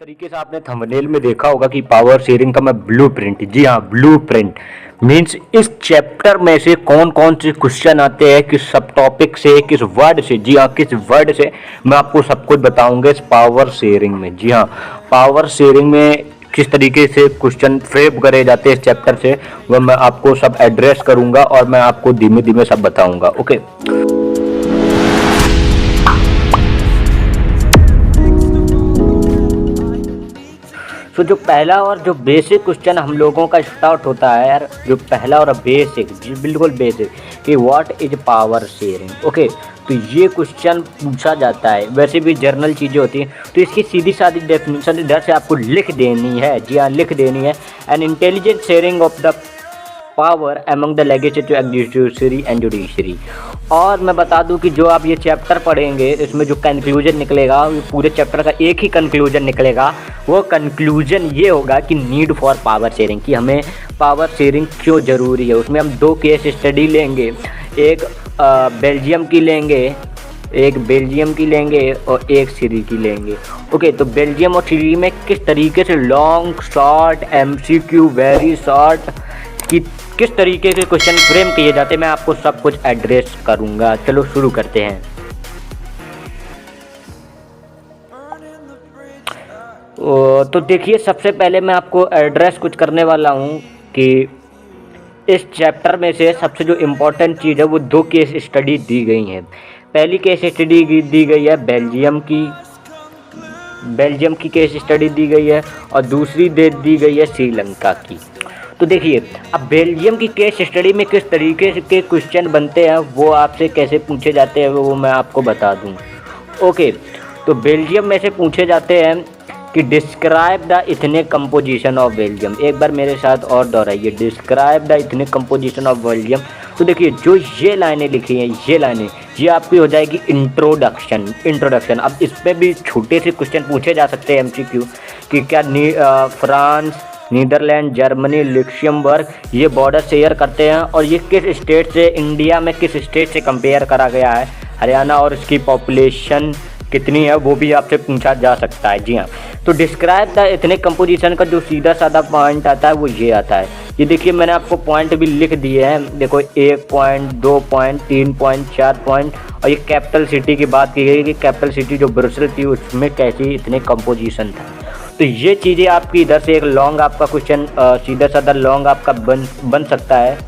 तरीके से आपने थंबनेल में देखा होगा कि पावर शेयरिंग का मैं ब्लूप्रिंट, जी हाँ ब्लूप्रिंट मीन्स इस चैप्टर में से कौन कौन से क्वेश्चन आते हैं, किस सब टॉपिक से, किस वर्ड से, जी हाँ किस वर्ड से, मैं आपको सब कुछ बताऊंगा इस पावर शेयरिंग में। जी हाँ, पावर शेयरिंग में किस तरीके से क्वेश्चन फ्रेम करे जाते हैं इस चैप्टर से, वह मैं आपको सब एड्रेस करूंगा और मैं आपको धीमे धीमे सब बताऊंगा। ओके, तो जो पहला और जो बेसिक क्वेश्चन हम लोगों का स्टार्ट होता है यार, जो पहला और बेसिक, जी बिल्कुल बेसिक, कि what is power sharing. Okay, तो ये क्वेश्चन पूछा जाता है, वैसे भी जर्नल चीज़ें होती हैं, तो इसकी सीधी सादी डेफिनेशन इधर से आपको लिख देनी है। जी हाँ, लिख देनी है। An intelligent sharing of the power among the legislative executive and judiciary. और मैं बता दूं कि जो आप ये चैप्टर पढ़ेंगे इसमें जो कंक्लूजन निकलेगा, ये पूरे चैप्टर का एक ही कंक्लूजन निकलेगा। वो कंक्लूजन ये होगा कि नीड फॉर पावर शेयरिंग, कि हमें पावर शेयरिंग क्यों ज़रूरी है। उसमें हम दो केस स्टडी लेंगे, एक बेल्जियम की लेंगे और एक सीरी की लेंगे। ओके, तो बेल्जियम और सीरी में किस तरीके से long, short, MCQ, very short की किस तरीके के क्वेश्चन फ्रेम किए जाते हैं, मैं आपको सब कुछ एड्रेस करूंगा। चलो शुरू करते हैं। तो देखिए, सबसे पहले मैं आपको एड्रेस कुछ करने वाला हूं कि इस चैप्टर में से सबसे जो इम्पोर्टेंट चीज़ है वो दो केस स्टडी दी गई हैं। पहली केस स्टडी दी गई है बेल्जियम की केस स्टडी दी गई है, और दूसरी दी गई है श्रीलंका की। तो देखिए, अब बेल्जियम की केस स्टडी में किस तरीके के क्वेश्चन बनते हैं, वो आपसे कैसे पूछे जाते हैं, वो मैं आपको बता दूं। ओके, तो बेल्जियम में से पूछे जाते हैं कि describe the ethnic composition of Belgium. एक बार मेरे साथ और दोहराइए, describe the ethnic composition of Belgium. तो देखिए, जो ये लाइनें लिखी हैं, ये आपकी हो जाएगी इंट्रोडक्शन। अब इस पर भी छोटे से क्वेश्चन पूछे जा सकते हैं एमसीक्यू, कि क्या फ्रांस, नीदरलैंड, जर्मनी, लक्समबर्ग ये बॉर्डर शेयर करते हैं, और ये किस स्टेट से, इंडिया में किस स्टेट से कंपेयर करा गया है, हरियाणा, और इसकी पॉपुलेशन कितनी है, वो भी आपसे पूछा जा सकता है। जी हाँ, तो डिस्क्राइब द इथनिक कंपोजिशन का जो सीधा साधा पॉइंट आता है वो ये आता है। ये देखिए, मैंने आपको पॉइंट भी लिख दिए हैं, देखो 1 पॉइंट, 2 पॉइंट, 3 पॉइंट, 4 पॉइंट। और ये कैपिटल सिटी की बात की गई कि कैपिटल सिटी जो ब्रुसेल थी उसमें कैसी इतने कंपोजिशन था। तो ये चीज़ें आपकी इधर से एक लॉन्ग आपका क्वेश्चन सीधा साधा लॉन्ग आपका बन सकता है,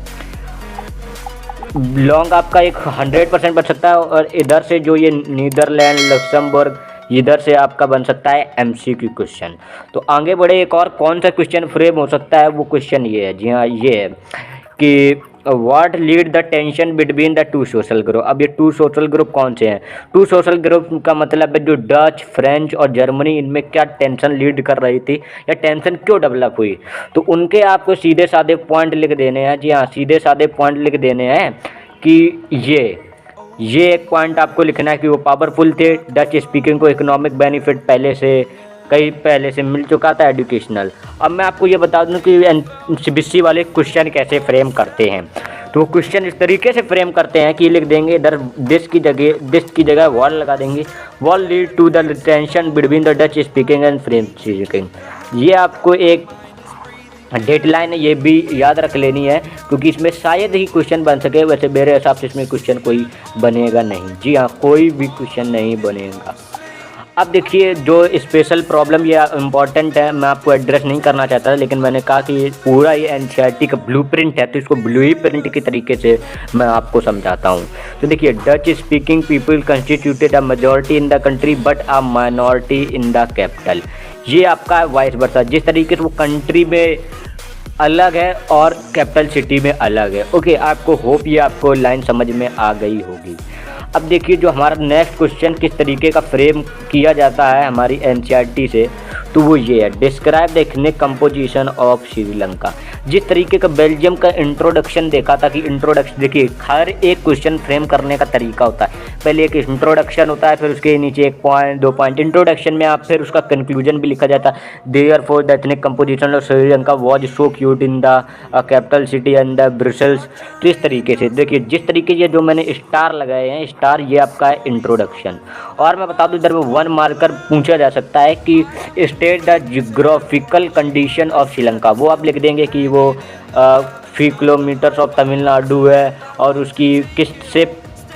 लॉन्ग आपका एक 100% बन सकता है। और इधर से जो ये नीदरलैंड, लक्समबर्ग, इधर से आपका बन सकता है एमसीक्यू क्वेश्चन। तो आगे बढ़े, एक और कौन सा क्वेश्चन फ्रेम हो सकता है, वो क्वेश्चन ये है। जी हाँ, ये है कि what lead the tension between the two social group. अब ये टू सोशल ग्रुप कौन से हैं? टू सोशल ग्रुप का मतलब है जो डच, फ्रेंच और जर्मनी, इनमें क्या टेंशन लीड कर रही थी या टेंशन क्यों डेवलप हुई, तो उनके आपको सीधे साधे पॉइंट लिख देने हैं। जी हाँ, सीधे साधे पॉइंट लिख देने हैं कि ये एक पॉइंट आपको लिखना है कि वो पावरफुल थे, डच स्पीकिंग को इकोनॉमिक बेनिफिट पहले से मिल चुका था, एजुकेशनल। अब मैं आपको ये बता दूं कि सीबीएसई वाले क्वेश्चन कैसे फ्रेम करते हैं। तो वो क्वेश्चन इस तरीके से फ्रेम करते हैं कि लिख देंगे इधर दिस की जगह वॉल लगा देंगे, wall lead to the tension between the Dutch speaking and French speaking. ये आपको एक डेडलाइन है, ये भी याद रख लेनी है, क्योंकि इसमें शायद ही क्वेश्चन बन सके। वैसे मेरे हिसाब से इसमें क्वेश्चन कोई बनेगा नहीं। जी हाँ, कोई भी क्वेश्चन नहीं बनेगा। अब देखिए, जो स्पेशल प्रॉब्लम ये इम्पॉर्टेंट है, मैं आपको एड्रेस नहीं करना चाहता, लेकिन मैंने कहा कि पूरा ये एनसीईआरटी का ब्लूप्रिंट है, तो इसको ब्लूप्रिंट के तरीके से मैं आपको समझाता हूँ। तो देखिए, Dutch speaking people constituted a majority in the country but a minority in the capital. ये आपका वाइस वर्सा, जिस तरीके से वो कंट्री में अलग है और कैपिटल सिटी में अलग है। ओके, आपको होप ये आपको लाइन समझ में आ गई होगी। अब देखिए, जो हमारा नेक्स्ट क्वेश्चन किस तरीके का फ्रेम किया जाता है हमारी एनसीईआरटी से, तो वो ये है, describe the ethnic composition of Sri Lanka. जिस तरीके का बेल्जियम का इंट्रोडक्शन देखा था कि इंट्रोडक्शन, देखिए हर एक क्वेश्चन फ्रेम करने का तरीका होता है। पहले एक इंट्रोडक्शन होता है, फिर उसके नीचे 1 पॉइंट, 2 पॉइंट। इंट्रोडक्शन में आप फिर उसका कंक्लूजन भी लिखा जाता है। Therefore the ethnic composition of Sri Lanka was so cute in the capital city and the Brussels. तो इस तरीके से देखिए, जिस तरीके से जो मैंने स्टार लगाए हैं, स्टार ये आपका है इंट्रोडक्शन। और मैं बता दूं, इधर में 1 मार्कर पूछा जा सकता है कि state the geographical condition of Sri Lanka. वो आप लिख देंगे कि वो फी किलोमीटर्स ऑफ तमिलनाडु है और उसकी किस से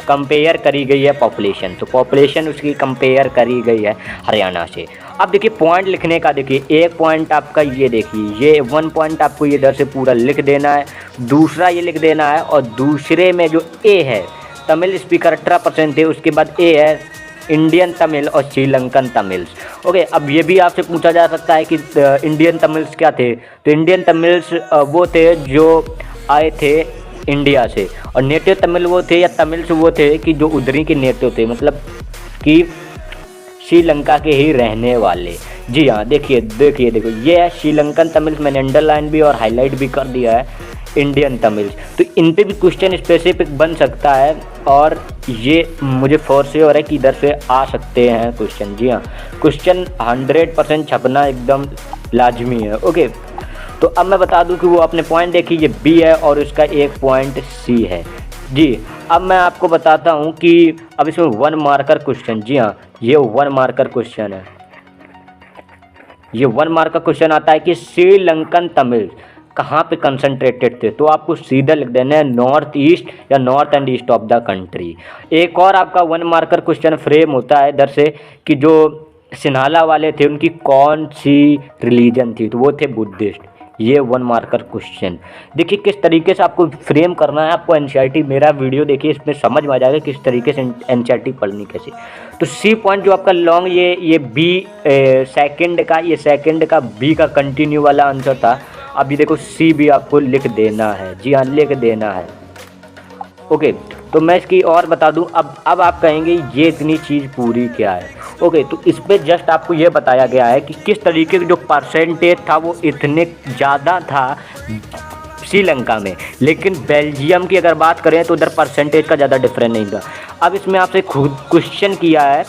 कंपेयर करी गई है पॉपुलेशन, तो पॉपुलेशन उसकी कंपेयर करी गई है हरियाणा से। अब देखिए पॉइंट लिखने का, देखिए एक पॉइंट आपका ये देखिए, ये 1 पॉइंट आपको ये इधर से पूरा लिख देना है, दूसरा ये लिख देना है, और दूसरे में जो ए है तमिल स्पीकर 18% थे, उसके बाद ए है इंडियन तमिल और श्रीलंकन तमिल्स। ओके, अब ये भी आपसे पूछा जा सकता है कि इंडियन तमिल्स क्या थे, तो इंडियन तमिल्स वो थे जो आए थे इंडिया से, और नेटिव तमिल वो थे या तमिल्स वो थे कि जो उधरी के नेटिव थे, मतलब कि श्रीलंका के ही रहने वाले। जी हाँ, देखिए देखो ये है श्रीलंकन तमिल्स, मैंने अंडरलाइन भी और हाईलाइट भी कर दिया है इंडियन तमिल्स। तो इन पे भी क्वेश्चन स्पेसिफिक बन सकता है, और ये मुझे फोर से हो रहा है कि इधर से आ सकते हैं क्वेश्चन। जी हाँ, क्वेश्चन 100% छपना एकदम लाजमी है। ओके, तो अब मैं बता दूं कि वो अपने पॉइंट देखिए, ये बी है और उसका एक पॉइंट सी है। जी, अब मैं आपको बताता हूं कि अब इसमें 1 मार्कर क्वेश्चन, जी हाँ ये 1 मार्कर क्वेश्चन है। ये 1 मार्कर क्वेश्चन आता है कि श्रीलंकन तमिल कहाँ पे कंसंट्रेटेड थे, तो आपको सीधा लिख देना है नॉर्थ ईस्ट या north and east of the country. एक और आपका 1 मार्कर क्वेश्चन फ्रेम होता है इधर से कि जो सिन्हाला वाले थे उनकी कौन सी रिलीजन थी, तो वो थे बुद्धिस्ट। ये 1 मार्कर क्वेश्चन। देखिए किस तरीके से आपको फ्रेम करना है, आपको एनसीईआरटी मेरा वीडियो देखिए, इसमें समझ में आ जाएगा किस तरीके से एनसीईआरटी पढ़नी कैसे। तो सी पॉइंट जो आपका लॉन्ग ये बी सेकंड का बी का कंटिन्यू वाला आंसर था। अभी देखो सी भी आपको लिख देना है, जी हाँ लिख देना है। ओके, तो मैं इसकी और बता दूं, अब आप कहेंगे ये इतनी चीज़ पूरी क्या है। ओके, तो इस पर जस्ट आपको ये बताया गया है कि किस तरीके का जो परसेंटेज था वो इतने ज़्यादा था श्रीलंका में, लेकिन बेल्जियम की अगर बात करें तो उधर परसेंटेज का ज़्यादा डिफरेंस नहीं था। अब इसमें आपसे खुद क्वेश्चन किया है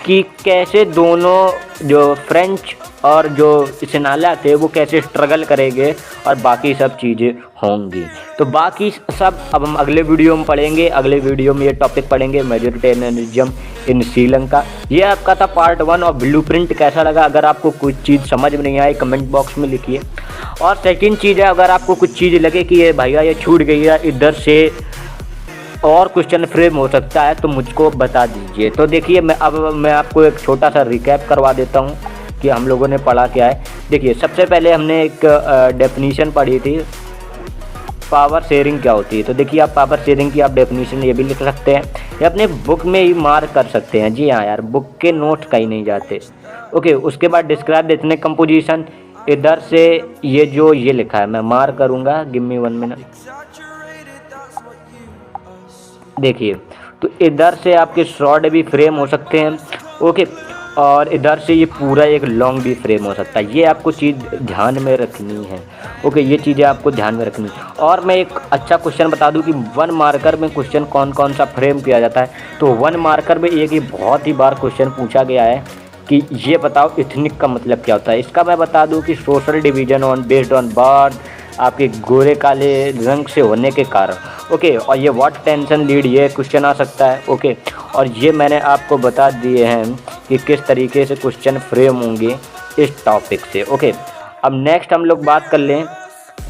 कि कैसे दोनों जो फ्रेंच और जो सिन्हाला थे वो कैसे स्ट्रगल करेंगे और बाकी सब चीज़ें होंगी। तो बाकी सब अब हम अगले वीडियो में पढ़ेंगे। अगले वीडियो में ये टॉपिक पढ़ेंगे मेजोरिटेरियनिज्म इन श्रीलंका। ये आपका था पार्ट 1 और ब्लूप्रिंट कैसा लगा। अगर आपको कुछ चीज़ समझ में नहीं आई कमेंट बॉक्स में लिखिए। और सेकंड चीज़ है, अगर आपको कुछ चीज़ लगे कि ये भैया ये छूट गई है, इधर से और क्वेश्चन फ्रेम हो सकता है, तो मुझको बता दीजिए। तो देखिए मैं आपको एक छोटा सा रिकैप करवा देता हूँ कि हम लोगों ने पढ़ा क्या है। देखिए सबसे पहले हमने एक डेफिनीशन पढ़ी थी, पावर शेयरिंग क्या होती है। तो देखिए आप पावर शेयरिंग की आप डेफिनीशन ये भी लिख सकते हैं या अपने बुक में ही मार्क कर सकते हैं। जी हाँ यार, बुक के नोट्स कहीं नहीं जाते। ओके, उसके बाद डिस्क्राइब द एथनिक कंपोजिशन। इधर से ये लिखा है मैं मार्क करूँगा, गिव मी 1 मिनट। देखिए तो इधर से आपके शॉर्ट भी फ्रेम हो सकते हैं। ओके, और इधर से ये पूरा एक लॉन्ग भी फ्रेम हो सकता है। ये आपको चीज़ ध्यान में रखनी है। ओके, ये चीज़ें आपको ध्यान में रखनी है। और मैं एक अच्छा क्वेश्चन बता दूं कि 1 मार्कर में क्वेश्चन कौन कौन सा फ्रेम किया जाता है। तो 1 मार्कर में एक ही बहुत ही बार क्वेश्चन पूछा गया है कि ये बताओ एथनिक का मतलब क्या होता है। इसका मैं बता दूँ कि social division on based on birth, आपके गोरे काले रंग से होने के कारण। ओके, और ये व्हाट टेंशन लीड, ये क्वेश्चन आ सकता है। ओके, और ये मैंने आपको बता दिए हैं कि किस तरीके से क्वेश्चन फ्रेम होंगे इस टॉपिक से। ओके, अब नेक्स्ट हम लोग बात कर लें,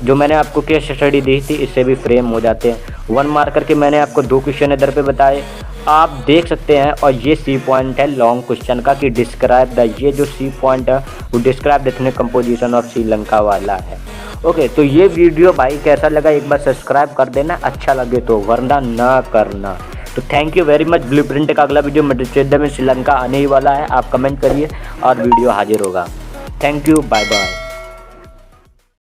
जो मैंने आपको केस स्टडी दी थी इससे भी फ्रेम हो जाते हैं। 1 मार्कर के मैंने आपको 2 क्वेश्चन इधर पे बताए, आप देख सकते हैं। और ये सी पॉइंट है लॉन्ग क्वेश्चन का कि डिस्क्राइब द, ये जो सी पॉइंट है वो describe the ethnic composition of Sri Lanka वाला है। ओके, तो ये वीडियो भाई कैसा लगा एक बार सब्सक्राइब कर देना, अच्छा लगे तो, वरना ना करना। तो thank you very much. Blueprint का अगला वीडियो मेडिटेरियन में श्रीलंका आने ही वाला है, आप कमेंट करिए और वीडियो हाजिर होगा। Thank you, bye bye.